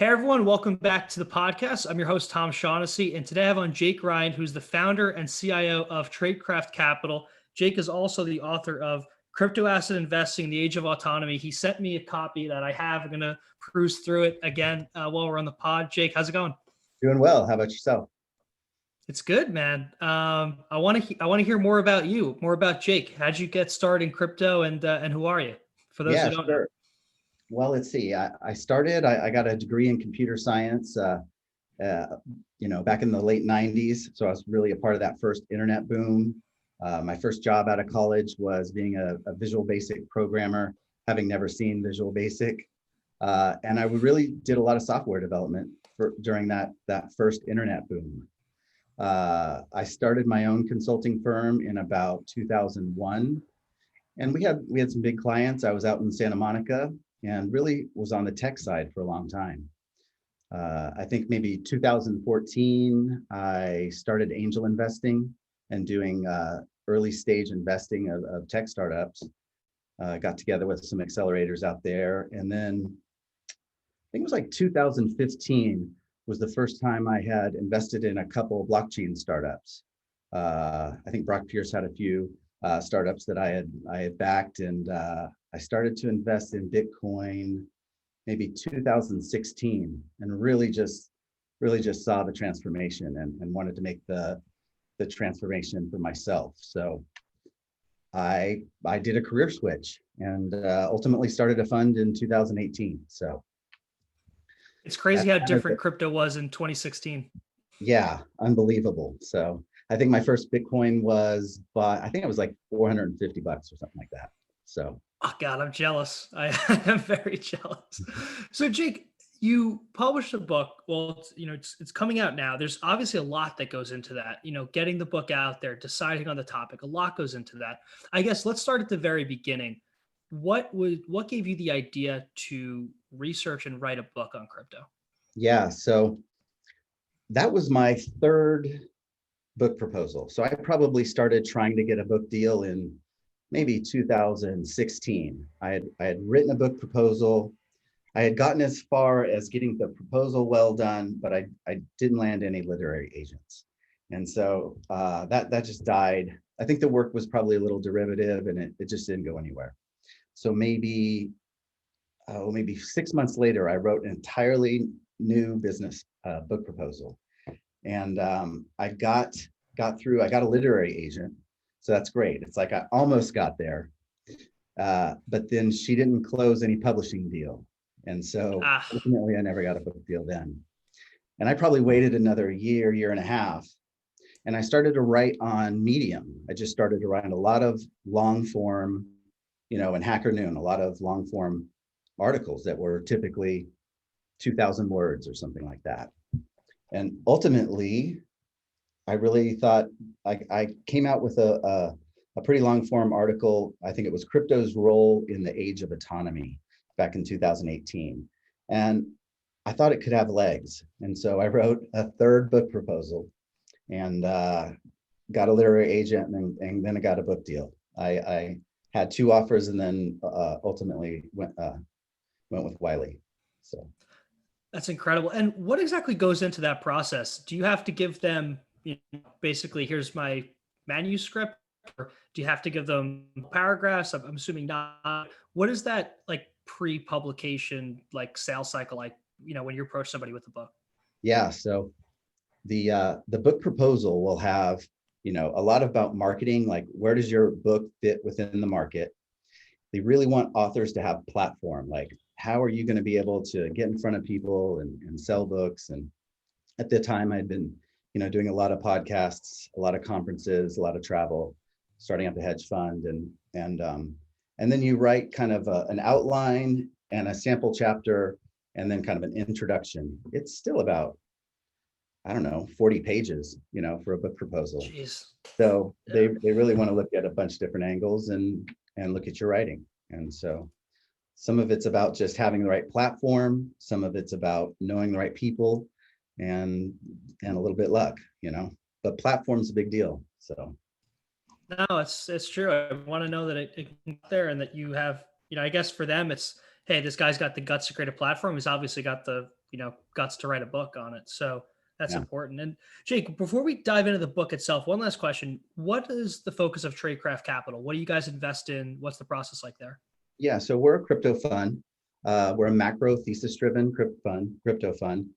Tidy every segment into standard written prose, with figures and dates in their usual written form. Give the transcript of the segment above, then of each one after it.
Hey everyone, welcome back to the podcast. I'm your host, Tom Shaughnessy, and today I have on Jake Ryan, who's the founder and CIO of Tradecraft Capital. Jake is also the author of Crypto Asset Investing, the Age of Autonomy. He sent me a copy that I have. I'm going to peruse through it again while we're on the pod. Jake, how's it going? Doing well. How about yourself? It's good, man. I want to hear more about you, more about Jake. How'd you get started in crypto, and who are you? For those who don't know. Well, let's see. I got a degree in computer science, back in the late 90s. So I was really a part of that first internet boom. My first job out of college was being a Visual Basic programmer, having never seen Visual Basic. And I really did a lot of software development during that first internet boom. I started my own consulting firm in about 2001. And we had some big clients. I was out in Santa Monica and really was on the tech side for a long time. I think maybe 2014, I started angel investing and doing early stage investing of tech startups. Got together with some accelerators out there. And then I think it was like 2015 was the first time I had invested in a couple of blockchain startups. I think Brock Pierce had a few startups that I had backed, and I started to invest in Bitcoin maybe 2016, and really just saw the transformation and wanted to make the transformation for myself. So I did a career switch and ultimately started a fund in 2018. So it's crazy how different crypto was in 2016. Yeah, unbelievable. So I think my first Bitcoin was bought, I think it was like $450 or something like that. So, oh God, I'm jealous. I am very jealous. So Jake, you published a book. Well, it's coming out now. There's obviously a lot that goes into that, getting the book out there, deciding on the topic, a lot goes into that. I guess let's start at the very beginning. What gave you the idea to research and write a book on crypto? Yeah, so that was my third book proposal. So I probably started trying to get a book deal in maybe 2016. I had written a book proposal. I had gotten as far as getting the proposal well done, but I didn't land any literary agents. And so that just died. I think the work was probably a little derivative and it just didn't go anywhere. So maybe 6 months later, I wrote an entirely new business book proposal. And I got through. I got a literary agent, so that's great. It's like I almost got there, but then she didn't close any publishing deal, and so ultimately I never got a book deal then. And I probably waited another year and a half, and I started to write on Medium. I just started to write a lot of long form, in Hacker Noon, a lot of long form articles that were typically 2,000 words or something like that. And ultimately, I really thought I came out with a pretty long form article. I think it was Crypto's Role in the Age of Autonomy back in 2018. And I thought it could have legs. And so I wrote a third book proposal and got a literary agent and then I got a book deal. I had two offers and then ultimately went with Wiley. So. That's incredible. And what exactly goes into that process? Do you have to give them, basically, here's my manuscript, or do you have to give them paragraphs? I'm assuming not. What is that like pre-publication, like sales cycle, like, when you approach somebody with a book? Yeah. So the book proposal will have, a lot about marketing, like where does your book fit within the market? They really want authors to have platform, like how are you going to be able to get in front of people and sell books? And at the time I'd been, doing a lot of podcasts, a lot of conferences, a lot of travel, starting up a hedge fund. And then you write kind of an outline and a sample chapter, and then kind of an introduction. It's still about, 40 pages, for a book proposal. Jeez. So they really want to look at a bunch of different angles and look at your writing. And so some of it's about just having the right platform. Some of it's about knowing the right people and a little bit luck, but platform's a big deal. So. No, it's true. I want to know that it can get there and that you have, I guess for them, it's, hey, this guy's got the guts to create a platform. He's obviously got the, guts to write a book on it. So that's Yeah. important. And Jake, before we dive into the book itself, one last question. What is the focus of Tradecraft Capital? What do you guys invest in? What's the process like there? Yeah, so we're a crypto fund. We're a macro thesis-driven crypto fund,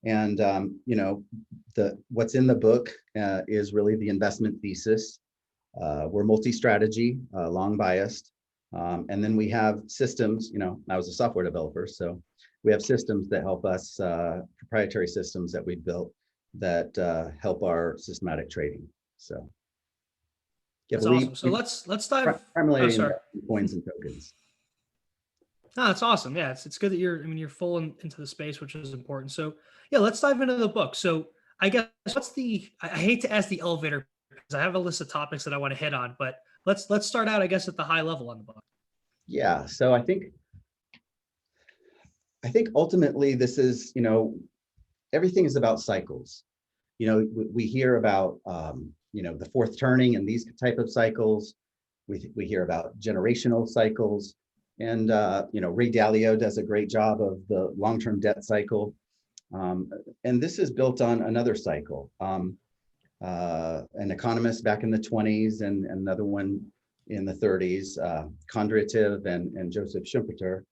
and the what's in the book is really the investment thesis. We're multi-strategy, long biased, and then we have systems. I was a software developer, so we have systems that help us, proprietary systems that we built that help our systematic trading. So yeah, That's but awesome. So we let's dive. Oh, primarily sorry. invest in coins and tokens. No, that's awesome. Yeah, it's good that you're full into the space, which is important. So yeah, let's dive into the book. So I guess I hate to ask the elevator because I have a list of topics that I want to hit on, but let's start out, I guess, at the high level on the book. Yeah, so I think ultimately this is, everything is about cycles. We hear about, the fourth turning and these type of cycles. We hear about generational cycles. And, Ray Dalio does a great job of the long-term debt cycle. And this is built on another cycle. An economist back in the 20s and another one in the 30s, Kondratiev and Joseph Schumpeter.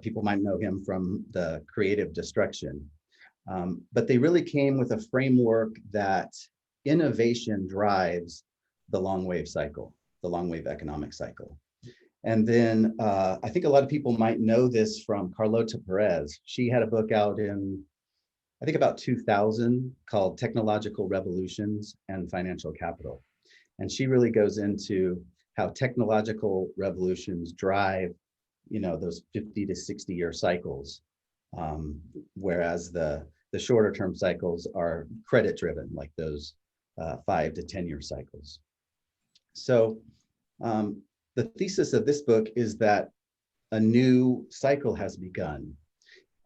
People might know him from the creative destruction. But they really came with a framework that innovation drives the long wave cycle, the long wave economic cycle. And then I think a lot of people might know this from Carlota Perez. She had a book out in, I think about 2000 called Technological Revolutions and Financial Capital. And she really goes into how technological revolutions drive, those 50 to 60 year cycles. Whereas the shorter term cycles are credit driven, like those 5 to 10 year cycles. So the thesis of this book is that a new cycle has begun.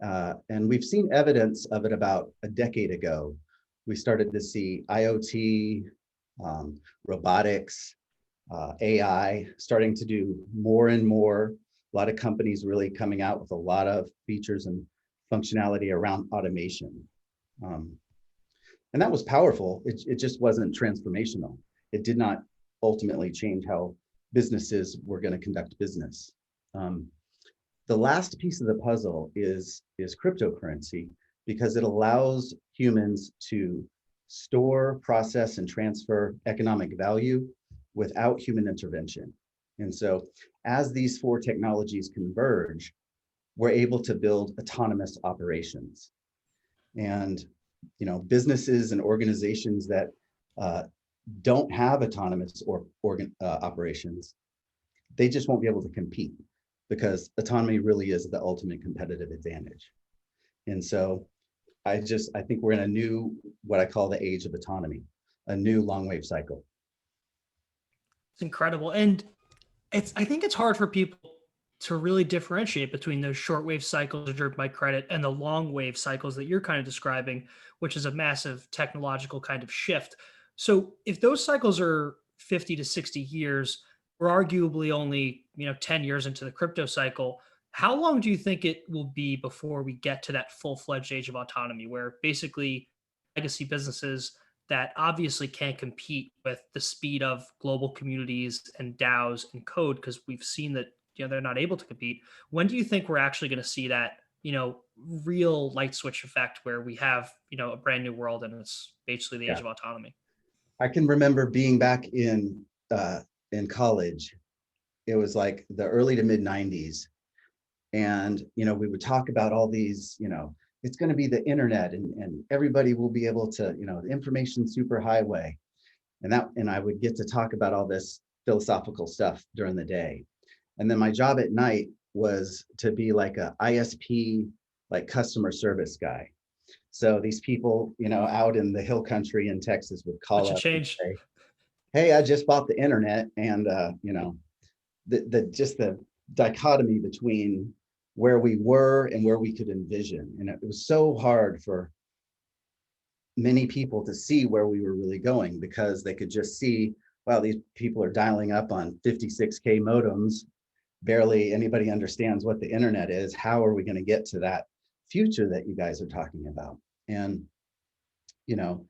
And we've seen evidence of it about a decade ago. We started to see IoT, robotics, AI starting to do more and more. A lot of companies really coming out with a lot of features and functionality around automation. And that was powerful. It just wasn't transformational. It did not ultimately change how businesses were going to conduct business. The last piece of the puzzle is cryptocurrency, because it allows humans to store, process, and transfer economic value without human intervention. And so as these four technologies converge, we're able to build autonomous operations. And businesses and organizations that don't have autonomous operations, they just won't be able to compete, because autonomy really is the ultimate competitive advantage. And so I think we're in what I call the age of autonomy, a new long wave cycle. It's incredible. And I think it's hard for people to really differentiate between those shortwave cycles driven by credit and the long wave cycles that you're kind of describing, which is a massive technological kind of shift. So if those cycles are 50 to 60 years, we're arguably only, 10 years into the crypto cycle. How long do you think it will be before we get to that full-fledged age of autonomy, where basically legacy businesses that obviously can't compete with the speed of global communities and DAOs and code, because we've seen that they're not able to compete. When do you think we're actually going to see that real light switch effect where we have a brand new world and it's basically the age of autonomy? I can remember being back in college. It was like the early to mid 90s, and we would talk about all these, it's going to be the internet, and everybody will be able to, the information superhighway, and I would get to talk about all this philosophical stuff during the day. And then my job at night was to be like a ISP, like customer service guy. So these people, out in the hill country in Texas would call up and say, hey, I just bought the internet. And, the dichotomy between where we were and where we could envision. And it was so hard for many people to see where we were really going, because they could just see, wow, these people are dialing up on 56K modems barely anybody understands what the internet is. How are we going to get to that future that you guys are talking about? And, you know,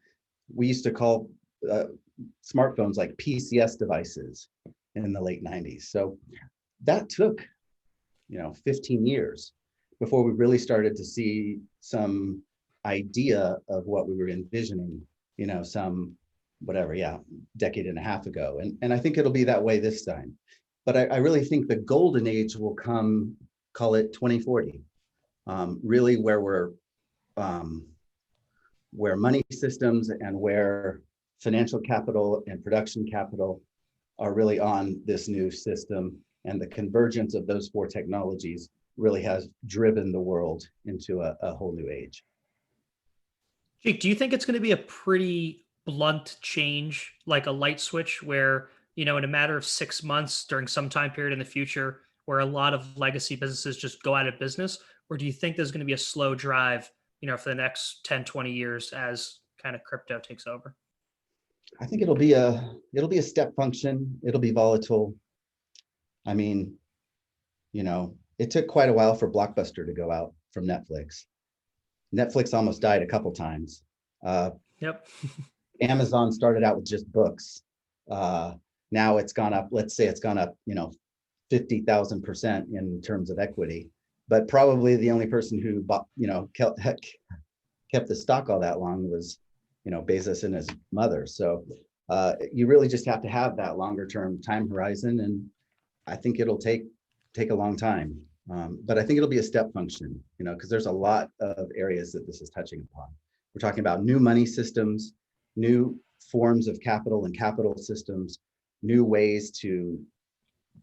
we used to call smartphones like PCS devices in the late 90s. So that took, 15 years before we really started to see some idea of what we were envisioning, some whatever, decade and a half ago. And I think it'll be that way this time. But I really think the golden age will come, call it 2040, really where money systems and where financial capital and production capital are really on this new system, and the convergence of those four technologies really has driven the world into a whole new age. Jake, do you think it's going to be a pretty blunt change, like a light switch, where, in a matter of 6 months during some time period in the future, where a lot of legacy businesses just go out of business? Or do you think there's going to be a slow drive, for the next 10, 20 years as kind of crypto takes over? I think it'll be a step function. It'll be volatile. I mean, it took quite a while for Blockbuster to go out from Netflix. Netflix almost died a couple times. Yep. Amazon started out with just books. Now it's gone up, let's say it's gone up, 50,000% in terms of equity, but probably the only person who bought, kept the stock all that long was, Bezos and his mother. So you really just have to have that longer term time horizon. And I think it'll take a long time. But I think it'll be a step function, because there's a lot of areas that this is touching upon. We're talking about new money systems, new forms of capital and capital systems, new ways to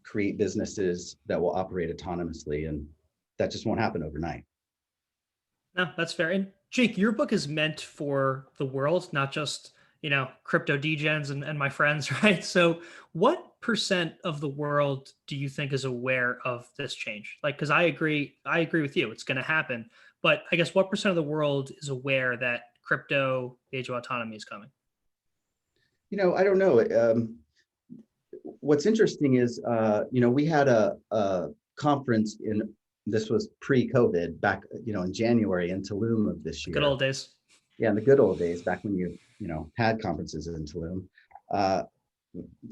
create businesses that will operate autonomously. And that just won't happen overnight. No, that's fair. And Jake, your book is meant for the world, not just, crypto degens and my friends, right? So what percent of the world do you think is aware of this change? Like, because I agree with you, it's going to happen. But I guess what percent of the world is aware that crypto, Age of Autonomy is coming? I don't know. What's interesting is, we had a conference this was pre-COVID back, in January in Tulum of this year. Good old days. Yeah, in the good old days, back when you had conferences in Tulum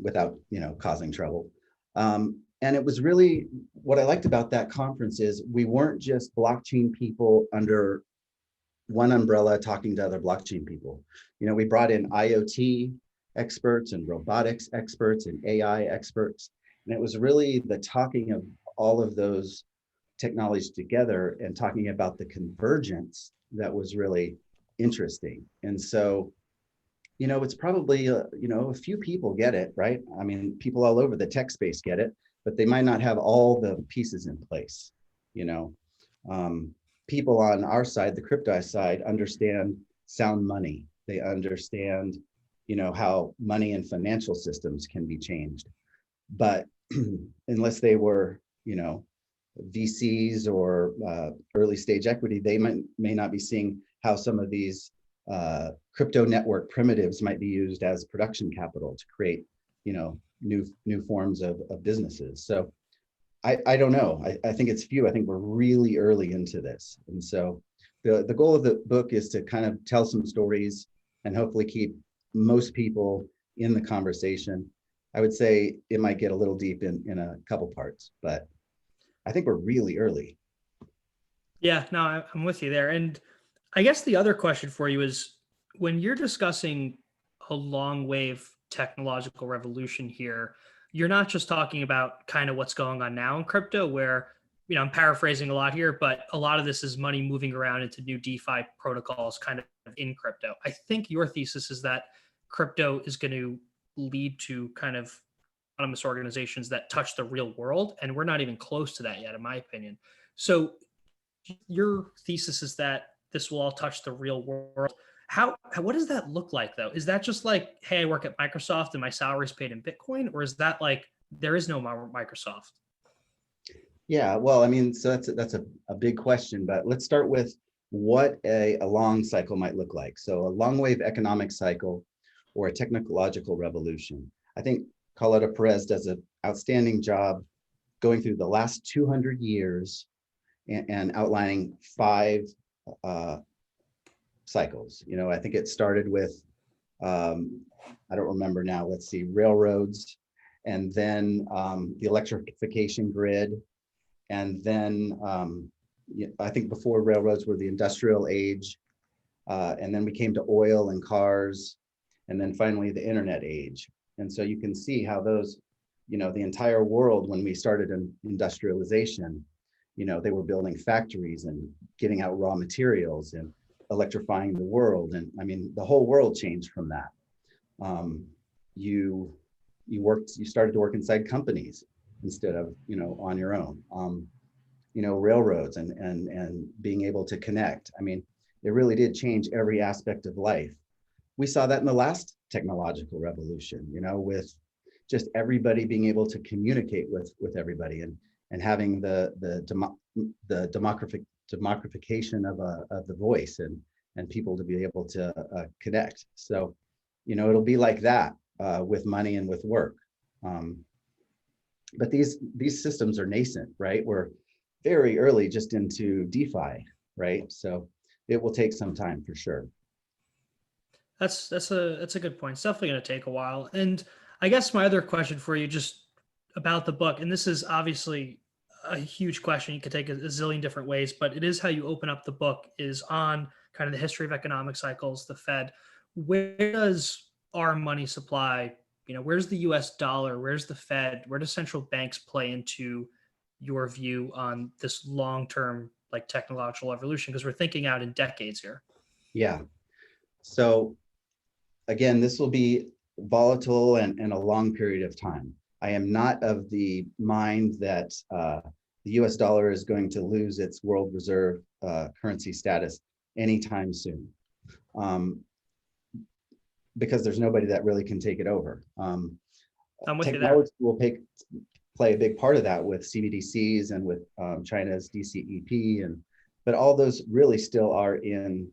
without, causing trouble. And it was really, what I liked about that conference is we weren't just blockchain people under one umbrella talking to other blockchain people. We brought in IoT experts and robotics experts and AI experts. And it was really the talking of all of those technologies together and talking about the convergence that was really interesting. And so, it's probably, a few people get it, right? I mean, people all over the tech space get it, but they might not have all the pieces in place. People on our side, the crypto side, understand sound money. They understand, how money and financial systems can be changed. But unless they were, VCs or early stage equity, they may not be seeing how some of these crypto network primitives might be used as production capital to create, new forms of businesses. So I don't know. I think it's few. I think we're really early into this. And so the goal of the book is to kind of tell some stories and hopefully keep most people in the conversation. I would say it might get a little deep in a couple parts, but I think we're really early. Yeah, no, I'm with you there. And I guess the other question for you is, when you're discussing a long wave technological revolution here, you're not just talking about kind of what's going on now in crypto, where, I'm paraphrasing a lot here, but a lot of this is money moving around into new DeFi protocols kind of in crypto. I think your thesis is that crypto is going to lead to kind of autonomous organizations that touch the real world. And we're not even close to that yet, in my opinion. So your thesis is that this will all touch the real world. What does that look like, though? Is that just like, hey, I work at Microsoft and my salary is paid in Bitcoin? Or is that like, there is no Microsoft? Yeah, well, I mean, so that's a big question, but let's start with what a long cycle might look like. So a long wave economic cycle or a technological revolution. I think Carlota Perez does an outstanding job going through the last 200 years and outlining 5 uh, cycles. I think it started with, I don't remember now, let's see, railroads, and then the electrification grid. And then I think before railroads were the industrial age. And then we came to oil and cars, and then finally the internet age. And so you can see how those, the entire world, when we started in industrialization, they were building factories and getting out raw materials and electrifying the world. And I mean, the whole world changed from that. You started to work inside companies instead of, on your own. Railroads and being able to connect. I mean, it really did change every aspect of life. We saw that in the last technological revolution, with just everybody being able to communicate with everybody, and having the democratization of the voice, and people to be able to connect. So, it'll be like that with money and with work. But these systems are nascent, right? We're very early just into DeFi, right? So it will take some time for sure. That's a good point. It's definitely going to take a while. And I guess my other question for you, just about the book, and this is obviously a huge question. You could take a zillion different ways, but it is how you open up the book is on kind of the history of economic cycles, the Fed. Where does our money supply, where's the US dollar? Where's the Fed? Where do central banks play into your view on this long-term like technological evolution? Because we're thinking out in decades here. Yeah. So again, this will be volatile and a long period of time. I am not of the mind that the US dollar is going to lose its world reserve currency status anytime soon, because there's nobody that really can take it over. Technology will play a big part of that with CBDCs and with China's DCEP, but all those really still are in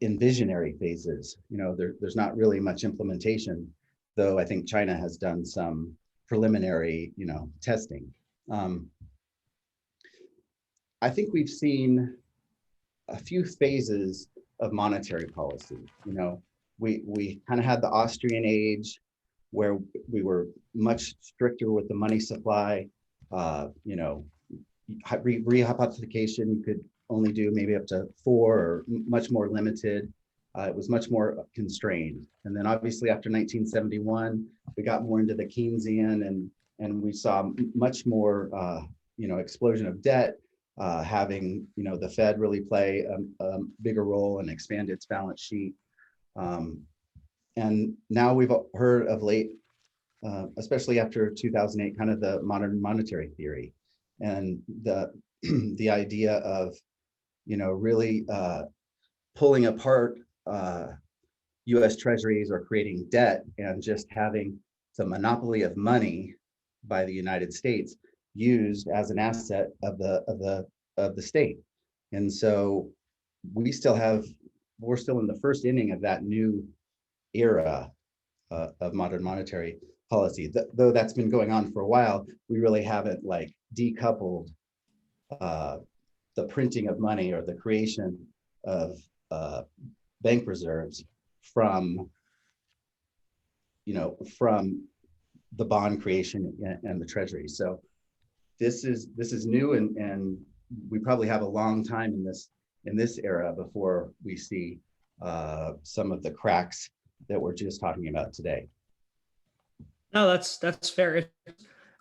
visionary phases. There's not really much implementation, though I think China has done some preliminary, testing. I think we've seen a few phases of monetary policy. We kind of had the Austrian age, where we were much stricter with the money supply. Rehypothecation, you could only do maybe up to 4, or much more limited. It was much more constrained. And then obviously after 1971, we got more into the Keynesian, and we saw much more explosion of debt, having the Fed really play a bigger role and expand its balance sheet. And now we've heard of late, especially after 2008, kind of the modern monetary theory, and the idea of really pulling apart U.S. treasuries or creating debt, and just having the monopoly of money by the United States used as an asset of the state. And so we're still in the first inning of that new era of modern monetary policy. Though that's been going on for a while, we really haven't decoupled the printing of money or the creation of bank reserves from the bond creation and the treasury. So this is new, and we probably have a long time in this era before we see some of the cracks that we're just talking about today. No, that's fair.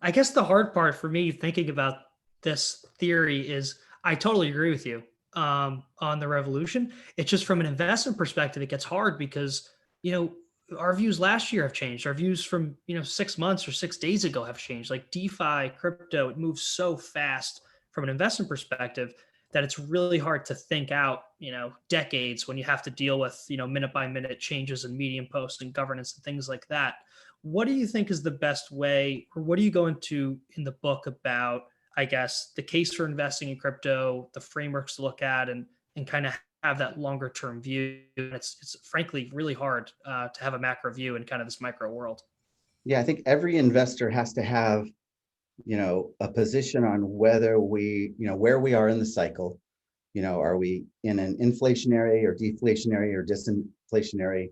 I guess the hard part for me thinking about this theory is I totally agree with you on the revolution. It's just from an investment perspective, it gets hard because, our views last year have changed. Our views from, 6 months or 6 days ago have changed. Like DeFi, crypto, it moves so fast from an investment perspective that it's really hard to think out, decades when you have to deal with, minute by minute changes in Medium posts and governance and things like that. What do you think is the best way, or what do you go into in the book about, I guess, the case for investing in crypto, the frameworks to look at, and kind of have that longer term view? It's frankly really hard to have a macro view in kind of this micro world. Yeah, I think every investor has to have, a position on whether where we are in the cycle. Are we in an inflationary or deflationary or disinflationary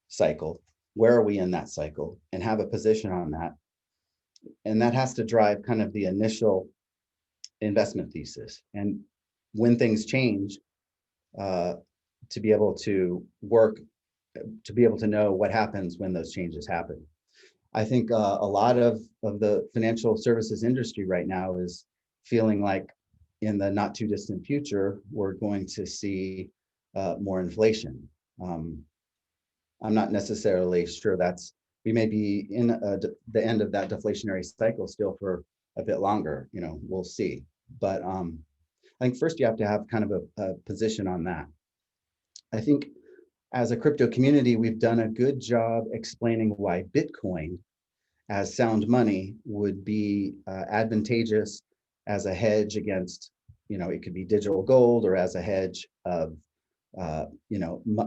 cycle? Where are we in that cycle? And have a position on that. And that has to drive kind of the initial investment thesis. And when things change, uh, to be able to work, to be able to know what happens when those changes happen. I think a lot of the financial services industry right now is feeling like in the not too distant future, we're going to see more inflation. Um, I'm not necessarily sure we may be in the end of that deflationary cycle still for a bit longer, we'll see. But I think first you have to have kind of a position on that. I think as a crypto community, we've done a good job explaining why Bitcoin as sound money would be advantageous as a hedge against, it could be digital gold or as a hedge of,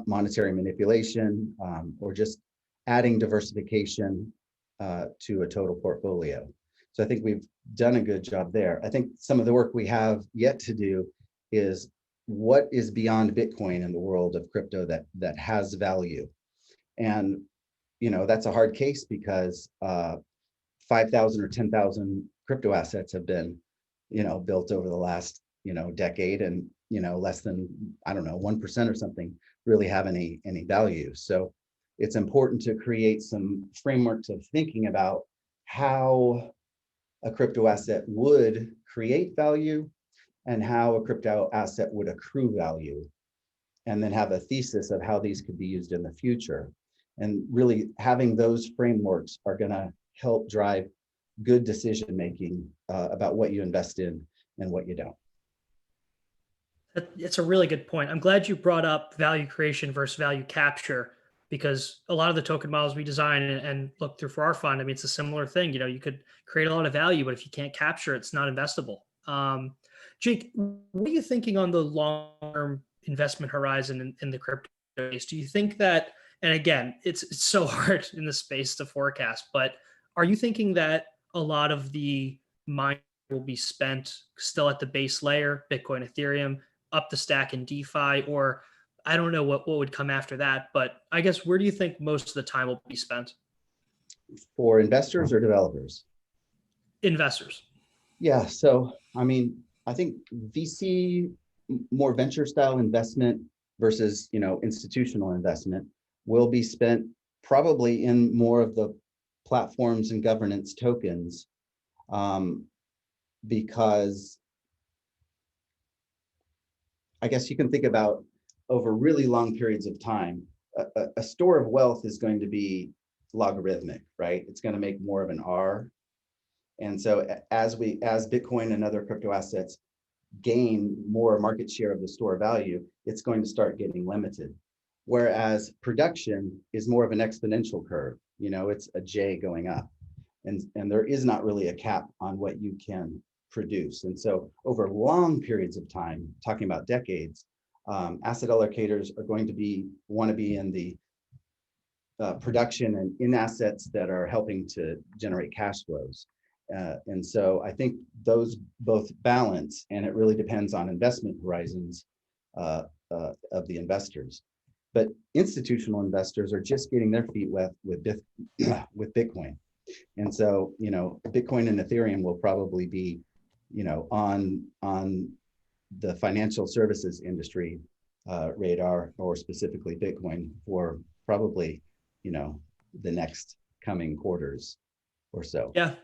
monetary manipulation, or just adding diversification to a total portfolio. So I think we've done a good job there. I think some of the work we have yet to do is what is beyond Bitcoin in the world of crypto that has value. And that's a hard case because 5,000 or 10,000 crypto assets have been, built over the last, decade, and less than, I don't know, 1% or something really have any value. So it's important to create some frameworks of thinking about how a crypto asset would create value and how a crypto asset would accrue value, and then have a thesis of how these could be used in the future. And really having those frameworks are going to help drive good decision making about what you invest in and what you don't. It's a really good point. I'm glad you brought up value creation versus value capture, because a lot of the token models we design and look through for our fund, I mean, it's a similar thing. You could create a lot of value, but if you can't capture it, it's not investable. Jake, what are you thinking on the long-term investment horizon in the crypto space? Do you think that, and again, it's so hard in the space to forecast, but are you thinking that a lot of the mining will be spent still at the base layer, Bitcoin, Ethereum, up the stack in DeFi, or I don't know what would come after that, but I guess where do you think most of the time will be spent? For investors or developers? Investors. Yeah, so I mean, I think VC, more venture style investment versus institutional investment will be spent probably in more of the platforms and governance tokens, because I guess you can think about over really long periods of time, a store of wealth is going to be logarithmic, right? It's going to make more of an R. And so as Bitcoin and other crypto assets gain more market share of the store value, it's going to start getting limited. Whereas production is more of an exponential curve, it's a J going up. And there is not really a cap on what you can produce. And so over long periods of time, talking about decades, asset allocators are going to want to be in the production and in assets that are helping to generate cash flows. And so I think those both balance, and it really depends on investment horizons of the investors. But institutional investors are just getting their feet wet with Bitcoin. And so, Bitcoin and Ethereum will probably be, on the financial services industry radar, or specifically Bitcoin, for probably, the next coming quarters or so. Yeah,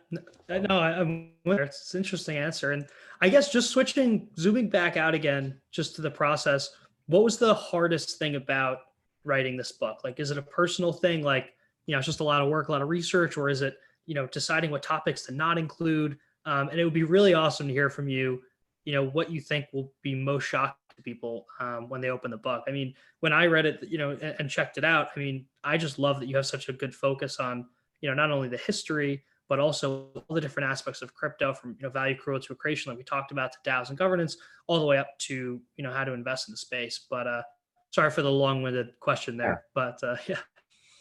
I'm it's an interesting answer. And I guess just zooming back out again, just to the process, what was the hardest thing about writing this book? Like, is it a personal thing? Like, it's just a lot of work, a lot of research, or is it, deciding what topics to not include? And it would be really awesome to hear from you, what you think will be most shocking to people when they open the book. I mean, when I read it, and checked it out, I mean, I just love that you have such a good focus on, not only the history, but also all the different aspects of crypto, from value accrual to creation, like we talked about, to DAOs and governance, all the way up to how to invest in the space. But sorry for the long-winded question Yeah. there, but yeah.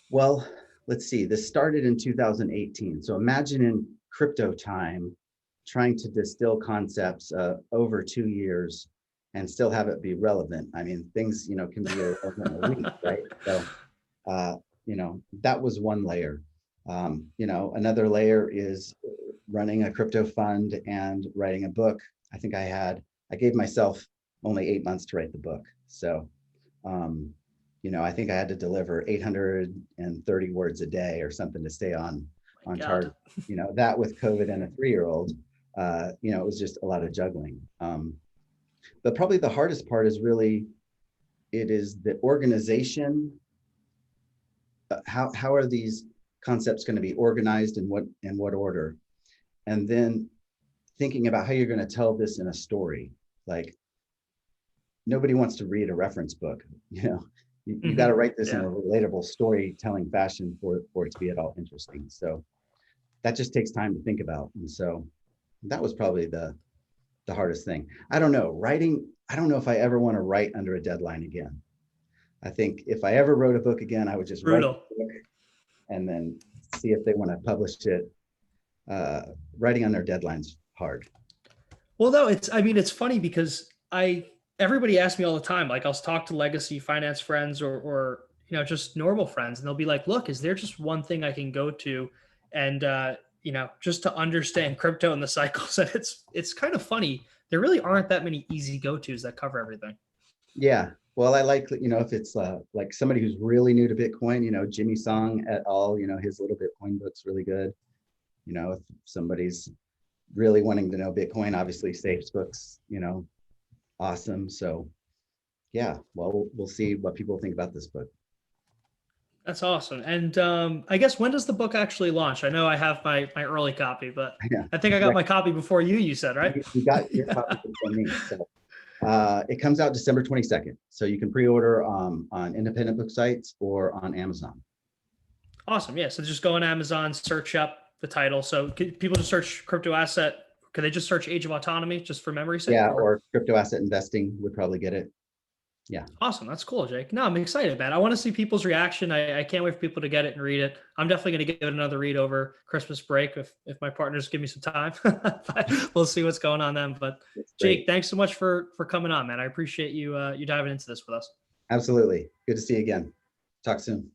Well, let's see, this started in 2018. So imagine in crypto time, trying to distill concepts over 2 years and still have it be relevant. I mean, things, can be irrelevant in a week, right? So, that was one layer. Another layer is running a crypto fund and writing a book. I think I gave myself only 8 months to write the book. So, I think I had to deliver 830 words a day or something to stay on target. That with COVID and a 3-year-old, it was just a lot of juggling. But probably the hardest part is it is the organization. How are these concepts going to be organized in what order? And then thinking about how you're going to tell this in a story. Like, nobody wants to read a reference book, you got to write this in a relatable storytelling fashion for it to be at all interesting. So that just takes time to think about. And so that was probably the hardest thing. I don't know, writing, I don't know if I ever want to write under a deadline again. I think if I ever wrote a book again, I would just write the book and then see if they want to publish it. Writing under deadlines hard. Well, no, it's funny because everybody asks me all the time, like I'll talk to legacy finance friends or just normal friends, and they'll be like, look, is there just one thing I can go to and just to understand crypto and the cycles? And it's kind of funny. There really aren't that many easy go-tos that cover everything. Yeah. Well, I like, if it's like somebody who's really new to Bitcoin, Jimmy Song et al., his little Bitcoin book's really good. If somebody's really wanting to know Bitcoin, obviously Safe's book's, awesome. So yeah, well, we'll see what people think about this book. That's awesome. And I guess, when does the book actually launch? I know I have my early copy, but I think I got my copy before you said, right? You got your copy before me. So it comes out December 22nd. So you can pre-order on independent book sites or on Amazon. Awesome. Yeah. So just go on Amazon, search up the title. So people just search crypto asset. Could they just search Age of Autonomy just for memory's sake? Yeah, or crypto asset investing would probably get it. Yeah. Awesome. That's cool, Jake. No, I'm excited, man. I want to see people's reaction. I can't wait for people to get it and read it. I'm definitely going to give it another read over Christmas break if my partners give me some time. We'll see what's going on then. But Jake, thanks so much for coming on, man. I appreciate you diving into this with us. Absolutely. Good to see you again. Talk soon.